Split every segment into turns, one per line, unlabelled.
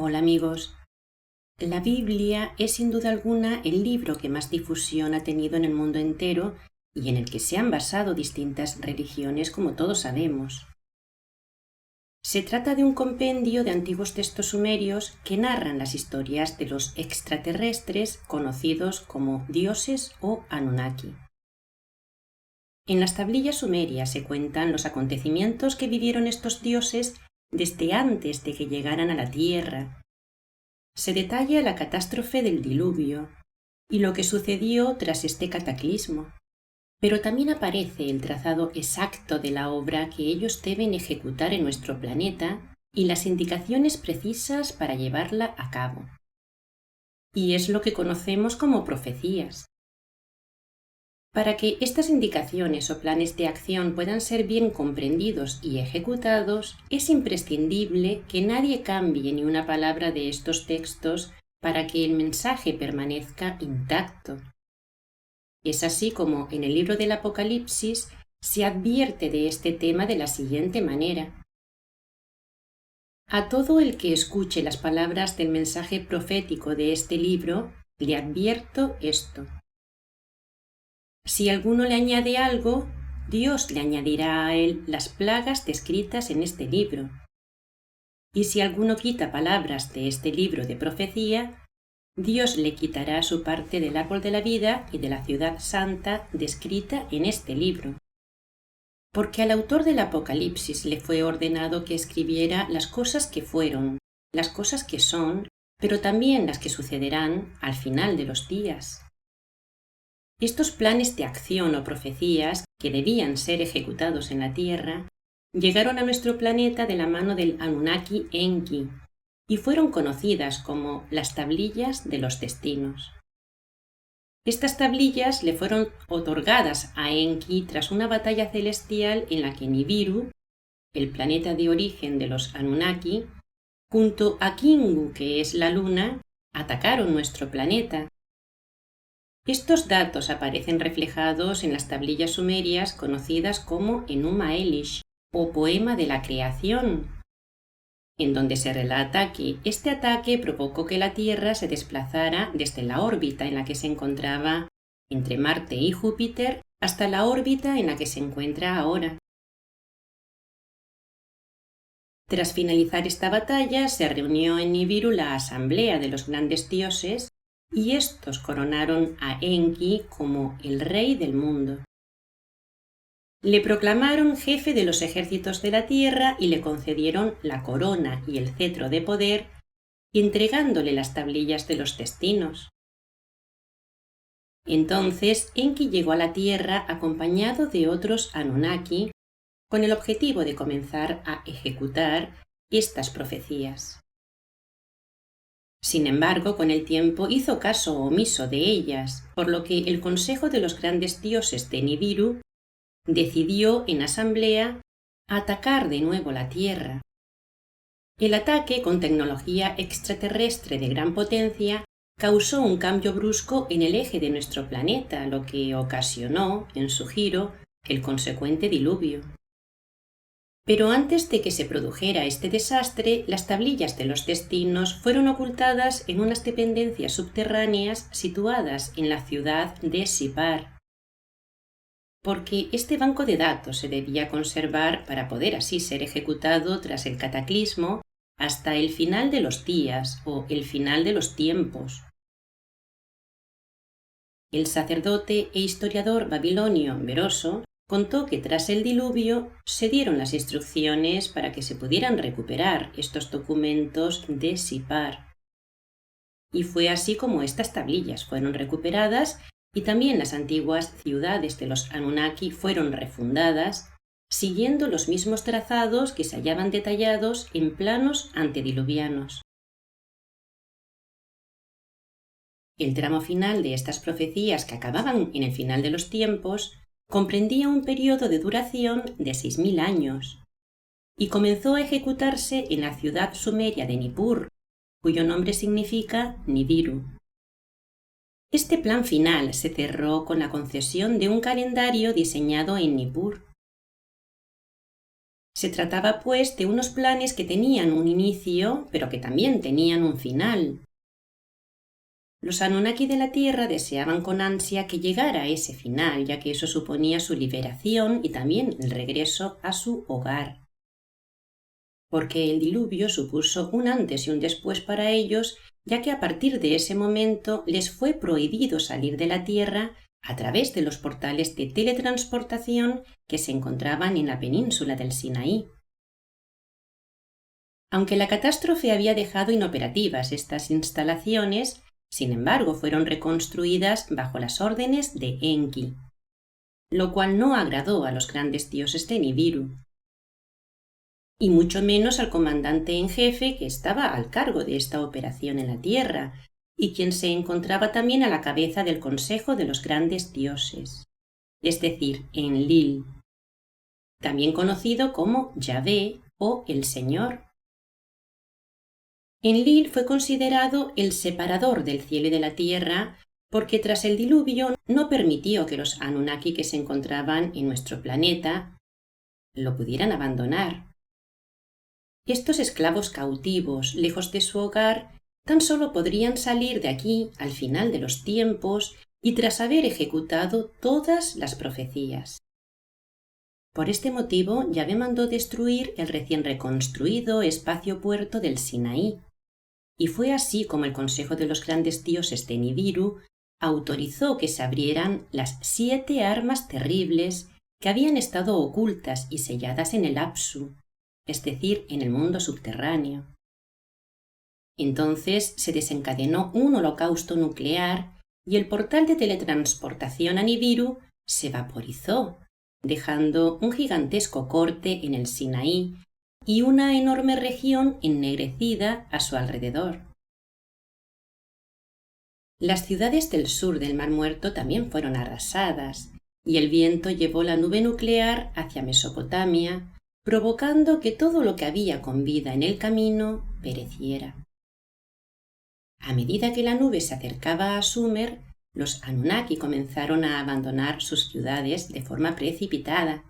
Hola amigos. La Biblia es sin duda alguna el libro que más difusión ha tenido en el mundo entero y en el que se han basado distintas religiones, como todos sabemos. Se trata de un compendio de antiguos textos sumerios que narran las historias de los extraterrestres conocidos como dioses o Anunnaki. En las tablillas sumerias se cuentan los acontecimientos que vivieron estos dioses desde antes de que llegaran a la Tierra. Se detalla la catástrofe del diluvio y lo que sucedió tras este cataclismo, pero también aparece el trazado exacto de la obra que ellos deben ejecutar en nuestro planeta y las indicaciones precisas para llevarla a cabo. Y es lo que conocemos como profecías. Para que estas indicaciones o planes de acción puedan ser bien comprendidos y ejecutados, es imprescindible que nadie cambie ni una palabra de estos textos para que el mensaje permanezca intacto. Es así como en el libro del Apocalipsis se advierte de este tema de la siguiente manera: a todo el que escuche las palabras del mensaje profético de este libro, le advierto esto. Si alguno le añade algo, Dios le añadirá a él las plagas descritas en este libro. Y si alguno quita palabras de este libro de profecía, Dios le quitará su parte del árbol de la vida y de la ciudad santa descrita en este libro. Porque al autor del Apocalipsis le fue ordenado que escribiera las cosas que fueron, las cosas que son, pero también las que sucederán al final de los días. Estos planes de acción o profecías, que debían ser ejecutados en la Tierra, llegaron a nuestro planeta de la mano del Anunnaki Enki y fueron conocidas como las tablillas de los destinos. Estas tablillas le fueron otorgadas a Enki tras una batalla celestial en la que Nibiru, el planeta de origen de los Anunnaki, junto a Kingu, que es la luna, atacaron nuestro planeta. Estos datos aparecen reflejados en las tablillas sumerias conocidas como Enuma Elish o Poema de la Creación, en donde se relata que este ataque provocó que la Tierra se desplazara desde la órbita en la que se encontraba entre Marte y Júpiter hasta la órbita en la que se encuentra ahora. Tras finalizar esta batalla, se reunió en Nibiru la asamblea de los grandes dioses y estos coronaron a Enki como el rey del mundo. Le proclamaron jefe de los ejércitos de la tierra y le concedieron la corona y el cetro de poder, entregándole las tablillas de los destinos. Entonces Enki llegó a la tierra acompañado de otros Anunnaki con el objetivo de comenzar a ejecutar estas profecías. Sin embargo, con el tiempo hizo caso omiso de ellas, por lo que el Consejo de los Grandes Dioses de Nibiru decidió en asamblea atacar de nuevo la Tierra. El ataque, con tecnología extraterrestre de gran potencia, causó un cambio brusco en el eje de nuestro planeta, lo que ocasionó, en su giro, el consecuente diluvio. Pero antes de que se produjera este desastre, las tablillas de los destinos fueron ocultadas en unas dependencias subterráneas situadas en la ciudad de Sipar, porque este banco de datos se debía conservar para poder así ser ejecutado tras el cataclismo hasta el final de los días o el final de los tiempos. El sacerdote e historiador babilonio Beroso contó que tras el diluvio se dieron las instrucciones para que se pudieran recuperar estos documentos de Sipar. Y fue así como estas tablillas fueron recuperadas y también las antiguas ciudades de los Anunnaki fueron refundadas, siguiendo los mismos trazados que se hallaban detallados en planos antediluvianos. El tramo final de estas profecías, que acababan en el final de los tiempos, comprendía un periodo de duración de 6.000 años y comenzó a ejecutarse en la ciudad sumeria de Nippur, cuyo nombre significa Nibiru. Este plan final se cerró con la concesión de un calendario diseñado en Nippur. Se trataba, pues, de unos planes que tenían un inicio, pero que también tenían un final. Los Anunnaki de la Tierra deseaban con ansia que llegara ese final, ya que eso suponía su liberación y también el regreso a su hogar. Porque el diluvio supuso un antes y un después para ellos, ya que a partir de ese momento les fue prohibido salir de la Tierra a través de los portales de teletransportación que se encontraban en la península del Sinaí. Aunque la catástrofe había dejado inoperativas estas instalaciones, sin embargo fueron reconstruidas bajo las órdenes de Enki, lo cual no agradó a los grandes dioses de Nibiru, y mucho menos al comandante en jefe que estaba al cargo de esta operación en la Tierra, y quien se encontraba también a la cabeza del Consejo de los Grandes Dioses, es decir, Enlil, también conocido como Yahvé o el Señor. Enlil fue considerado el separador del cielo y de la tierra porque tras el diluvio no permitió que los Anunnaki que se encontraban en nuestro planeta lo pudieran abandonar. Estos esclavos cautivos, lejos de su hogar, tan solo podrían salir de aquí al final de los tiempos y tras haber ejecutado todas las profecías. Por este motivo, Yahvé mandó destruir el recién reconstruido espacio-puerto del Sinaí, y fue así como el Consejo de los Grandes Dioses de Nibiru autorizó que se abrieran las 7 armas terribles que habían estado ocultas y selladas en el Apsu, es decir, en el mundo subterráneo. Entonces se desencadenó un holocausto nuclear y el portal de teletransportación a Nibiru se vaporizó, dejando un gigantesco corte en el Sinaí y una enorme región ennegrecida a su alrededor. Las ciudades del sur del Mar Muerto también fueron arrasadas, y el viento llevó la nube nuclear hacia Mesopotamia, provocando que todo lo que había con vida en el camino pereciera. A medida que la nube se acercaba a Sumer, los Anunnaki comenzaron a abandonar sus ciudades de forma precipitada.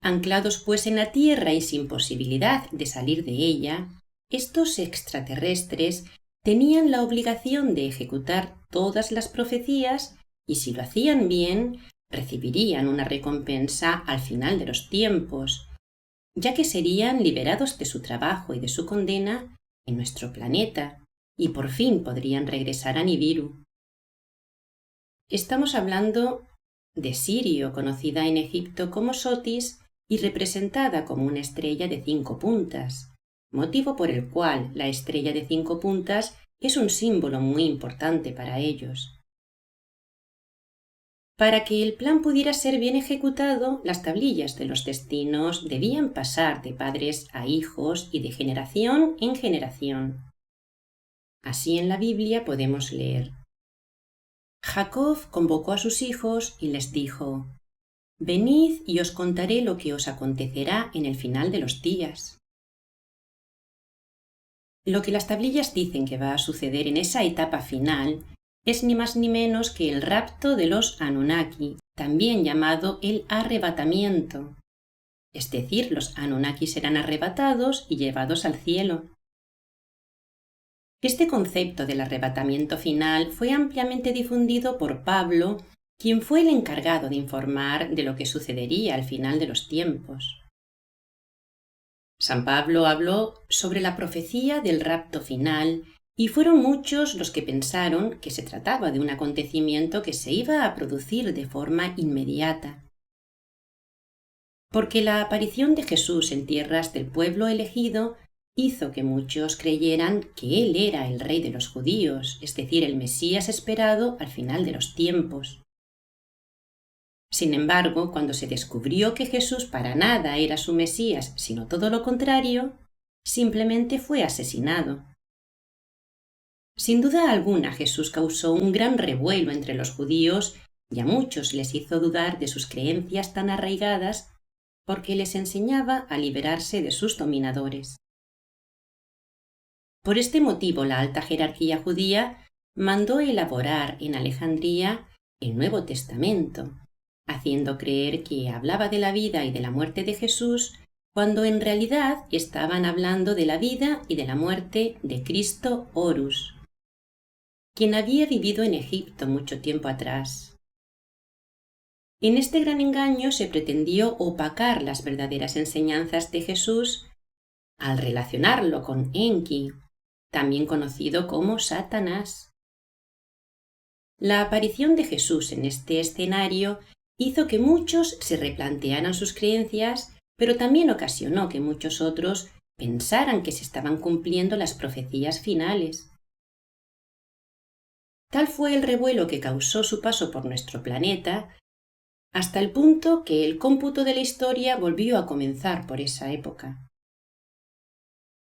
Anclados pues en la Tierra y sin posibilidad de salir de ella, estos extraterrestres tenían la obligación de ejecutar todas las profecías y si lo hacían bien, recibirían una recompensa al final de los tiempos, ya que serían liberados de su trabajo y de su condena en nuestro planeta y por fin podrían regresar a Nibiru. Estamos hablando de Sirio, conocida en Egipto como Sotis, y representada como una estrella de 5 puntas, motivo por el cual la estrella de 5 puntas es un símbolo muy importante para ellos. Para que el plan pudiera ser bien ejecutado, las tablillas de los destinos debían pasar de padres a hijos y de generación en generación. Así en la Biblia podemos leer: Jacob convocó a sus hijos y les dijo: Venid y os contaré lo que os acontecerá en el final de los días. Lo que las tablillas dicen que va a suceder en esa etapa final es ni más ni menos que el rapto de los Anunnaki, también llamado el arrebatamiento. Es decir, los Anunnaki serán arrebatados y llevados al cielo. Este concepto del arrebatamiento final fue ampliamente difundido por Pablo, quien fue el encargado de informar de lo que sucedería al final de los tiempos. San Pablo habló sobre la profecía del rapto final y fueron muchos los que pensaron que se trataba de un acontecimiento que se iba a producir de forma inmediata. Porque la aparición de Jesús en tierras del pueblo elegido hizo que muchos creyeran que Él era el Rey de los judíos, es decir, el Mesías esperado al final de los tiempos. Sin embargo, cuando se descubrió que Jesús para nada era su Mesías, sino todo lo contrario, simplemente fue asesinado. Sin duda alguna, Jesús causó un gran revuelo entre los judíos y a muchos les hizo dudar de sus creencias tan arraigadas porque les enseñaba a liberarse de sus dominadores. Por este motivo, la alta jerarquía judía mandó elaborar en Alejandría el Nuevo Testamento, haciendo creer que hablaba de la vida y de la muerte de Jesús, cuando en realidad estaban hablando de la vida y de la muerte de Cristo Horus, quien había vivido en Egipto mucho tiempo atrás. En este gran engaño se pretendió opacar las verdaderas enseñanzas de Jesús al relacionarlo con Enki, también conocido como Satanás. La aparición de Jesús en este escenario hizo que muchos se replantearan sus creencias, pero también ocasionó que muchos otros pensaran que se estaban cumpliendo las profecías finales. Tal fue el revuelo que causó su paso por nuestro planeta, hasta el punto que el cómputo de la historia volvió a comenzar por esa época.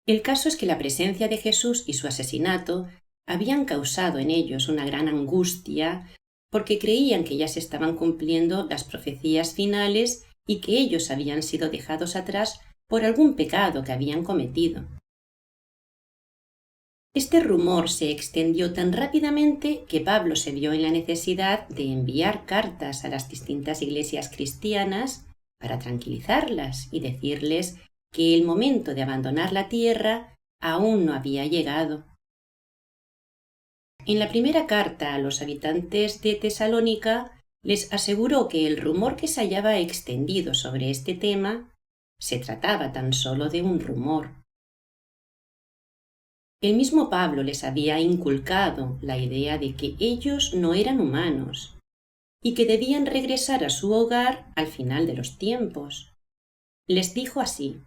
El caso es que la presencia de Jesús y su asesinato habían causado en ellos una gran angustia porque creían que ya se estaban cumpliendo las profecías finales y que ellos habían sido dejados atrás por algún pecado que habían cometido. Este rumor se extendió tan rápidamente que Pablo se vio en la necesidad de enviar cartas a las distintas iglesias cristianas para tranquilizarlas y decirles que el momento de abandonar la tierra aún no había llegado. En la primera carta a los habitantes de Tesalónica les aseguró que el rumor que se hallaba extendido sobre este tema se trataba tan solo de un rumor. El mismo Pablo les había inculcado la idea de que ellos no eran humanos y que debían regresar a su hogar al final de los tiempos. Les dijo así: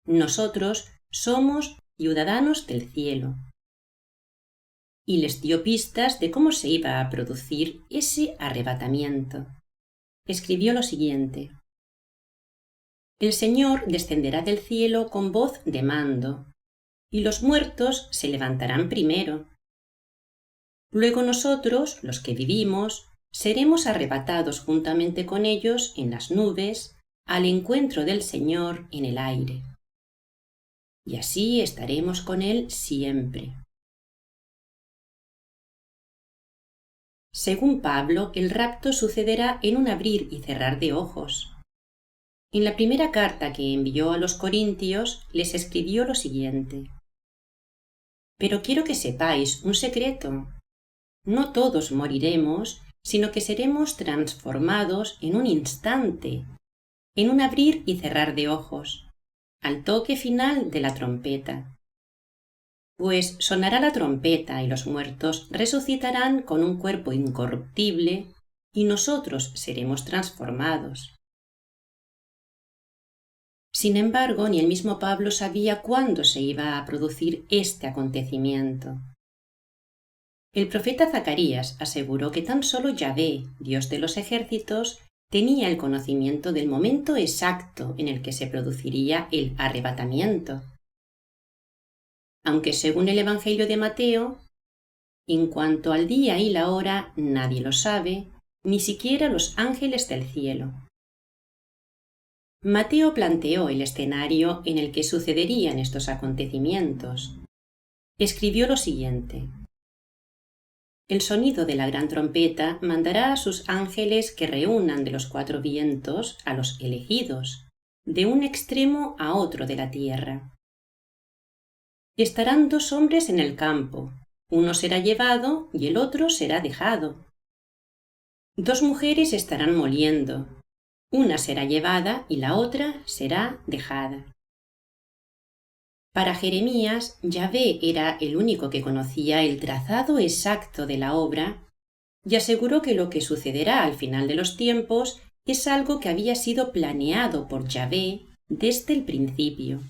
nosotros somos ciudadanos del cielo. Y les dio pistas de cómo se iba a producir ese arrebatamiento. Escribió lo siguiente: el Señor descenderá del cielo con voz de mando, y los muertos se levantarán primero. Luego nosotros, los que vivimos, seremos arrebatados juntamente con ellos en las nubes al encuentro del Señor en el aire. Y así estaremos con Él siempre. Según Pablo, el rapto sucederá en un abrir y cerrar de ojos. En la primera carta que envió a los corintios les escribió lo siguiente: pero quiero que sepáis un secreto. No todos moriremos, sino que seremos transformados en un instante, en un abrir y cerrar de ojos, al toque final de la trompeta. Pues sonará la trompeta y los muertos resucitarán con un cuerpo incorruptible y nosotros seremos transformados. Sin embargo, ni el mismo Pablo sabía cuándo se iba a producir este acontecimiento. El profeta Zacarías aseguró que tan solo Yahvé, Dios de los ejércitos, tenía el conocimiento del momento exacto en el que se produciría el arrebatamiento. Aunque según el Evangelio de Mateo, en cuanto al día y la hora nadie lo sabe, ni siquiera los ángeles del cielo. Mateo planteó el escenario en el que sucederían estos acontecimientos. Escribió lo siguiente: el sonido de la gran trompeta mandará a sus ángeles que reúnan de los cuatro vientos a los elegidos, de un extremo a otro de la tierra. Estarán dos hombres en el campo, uno será llevado y el otro será dejado. Dos mujeres estarán moliendo, una será llevada y la otra será dejada. Para Jeremías, Yahvé era el único que conocía el trazado exacto de la obra y aseguró que lo que sucederá al final de los tiempos es algo que había sido planeado por Yahvé desde el principio.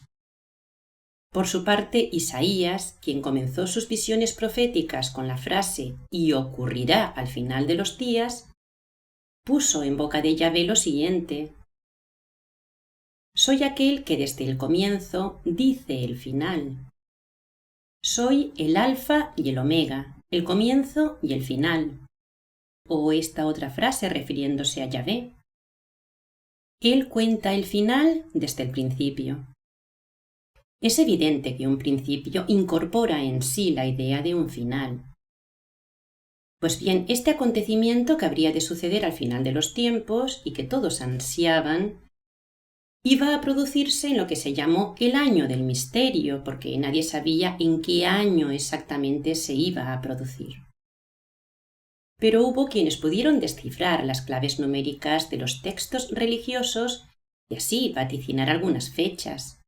Por su parte, Isaías, quien comenzó sus visiones proféticas con la frase «y ocurrirá al final de los días», puso en boca de Yahvé lo siguiente: soy aquel que desde el comienzo dice el final. Soy el alfa y el omega, el comienzo y el final. O esta otra frase refiriéndose a Yahvé: él cuenta el final desde el principio. Es evidente que un principio incorpora en sí la idea de un final. Pues bien, este acontecimiento que habría de suceder al final de los tiempos y que todos ansiaban, iba a producirse en lo que se llamó el año del misterio, porque nadie sabía en qué año exactamente se iba a producir. Pero hubo quienes pudieron descifrar las claves numéricas de los textos religiosos y así vaticinar algunas fechas.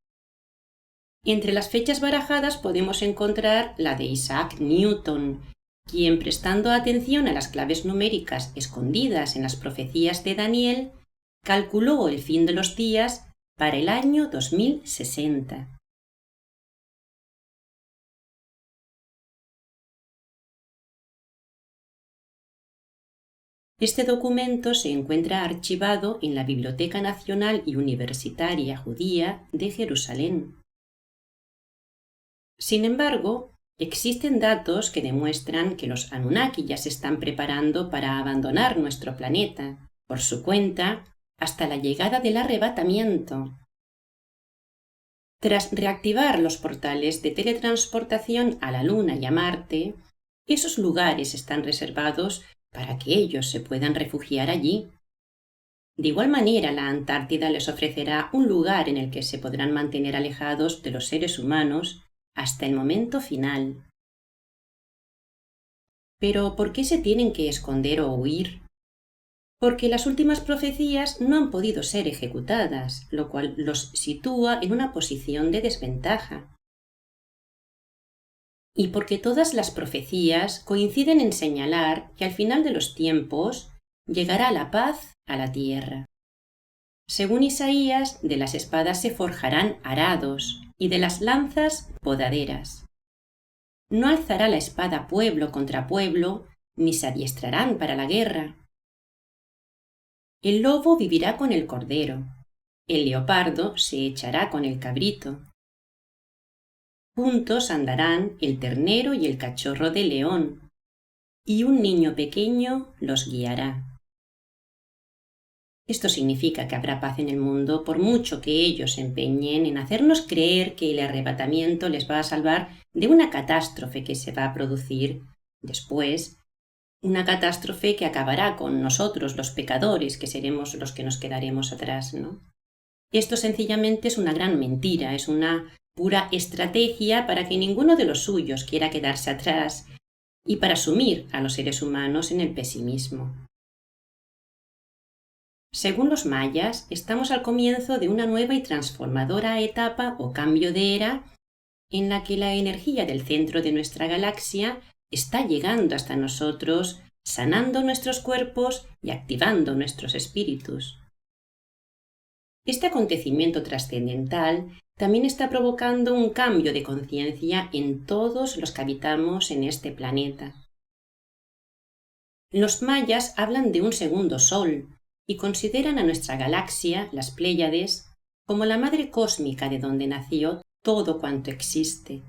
Entre las fechas barajadas podemos encontrar la de Isaac Newton, quien, prestando atención a las claves numéricas escondidas en las profecías de Daniel, calculó el fin de los días para el año 2060. Este documento se encuentra archivado en la Biblioteca Nacional y Universitaria Judía de Jerusalén. Sin embargo, existen datos que demuestran que los Anunnaki ya se están preparando para abandonar nuestro planeta, por su cuenta, hasta la llegada del arrebatamiento. Tras reactivar los portales de teletransportación a la Luna y a Marte, esos lugares están reservados para que ellos se puedan refugiar allí. De igual manera, la Antártida les ofrecerá un lugar en el que se podrán mantener alejados de los seres humanos hasta el momento final. Pero ¿por qué se tienen que esconder o huir? Porque las últimas profecías no han podido ser ejecutadas, lo cual los sitúa en una posición de desventaja. Y porque todas las profecías coinciden en señalar que al final de los tiempos llegará la paz a la tierra. Según Isaías, de las espadas se forjarán arados y de las lanzas podaderas. No alzará la espada pueblo contra pueblo, ni se adiestrarán para la guerra. El lobo vivirá con el cordero, el leopardo se echará con el cabrito. Juntos andarán el ternero y el cachorro de león, y un niño pequeño los guiará. Esto significa que habrá paz en el mundo por mucho que ellos se empeñen en hacernos creer que el arrebatamiento les va a salvar de una catástrofe que se va a producir después, una catástrofe que acabará con nosotros, los pecadores, que seremos los que nos quedaremos atrás, ¿no? Esto sencillamente es una gran mentira, es una pura estrategia para que ninguno de los suyos quiera quedarse atrás y para sumir a los seres humanos en el pesimismo. Según los mayas, estamos al comienzo de una nueva y transformadora etapa o cambio de era en la que la energía del centro de nuestra galaxia está llegando hasta nosotros, sanando nuestros cuerpos y activando nuestros espíritus. Este acontecimiento trascendental también está provocando un cambio de conciencia en todos los que habitamos en este planeta. Los mayas hablan de un segundo sol y consideran a nuestra galaxia, las Pléyades, como la madre cósmica de donde nació todo cuanto existe.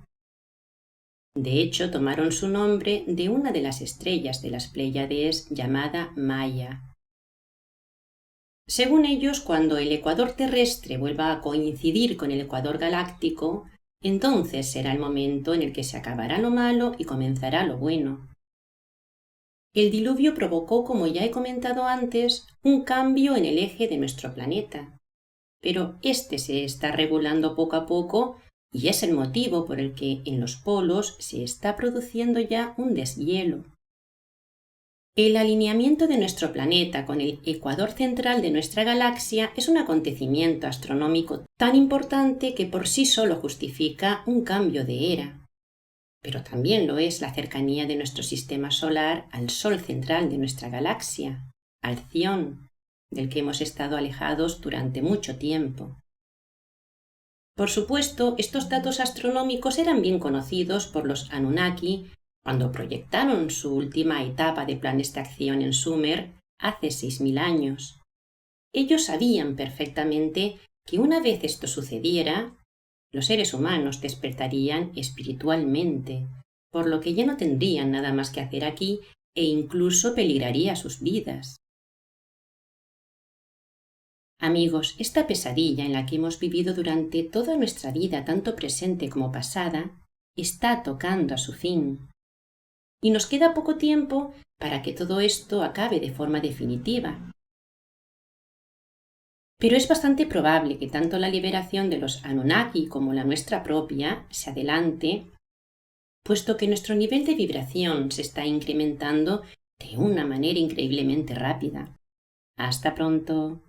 De hecho, tomaron su nombre de una de las estrellas de las Pléyades llamada Maya. Según ellos, cuando el ecuador terrestre vuelva a coincidir con el ecuador galáctico, entonces será el momento en el que se acabará lo malo y comenzará lo bueno. El diluvio provocó, como ya he comentado antes, un cambio en el eje de nuestro planeta, pero este se está regulando poco a poco y es el motivo por el que en los polos se está produciendo ya un deshielo. El alineamiento de nuestro planeta con el ecuador central de nuestra galaxia es un acontecimiento astronómico tan importante que por sí solo justifica un cambio de era. Pero también lo es la cercanía de nuestro sistema solar al Sol central de nuestra galaxia, al Zión, del que hemos estado alejados durante mucho tiempo. Por supuesto, estos datos astronómicos eran bien conocidos por los Anunnaki cuando proyectaron su última etapa de planes de acción en Sumer hace 6.000 años. Ellos sabían perfectamente que una vez esto sucediera, los seres humanos despertarían espiritualmente, por lo que ya no tendrían nada más que hacer aquí e incluso peligraría sus vidas. Amigos, esta pesadilla en la que hemos vivido durante toda nuestra vida, tanto presente como pasada, está tocando a su fin. y nos queda poco tiempo para que todo esto acabe de forma definitiva. Pero es bastante probable que tanto la liberación de los Anunnaki como la nuestra propia se adelante, puesto que nuestro nivel de vibración se está incrementando de una manera increíblemente rápida. Hasta pronto.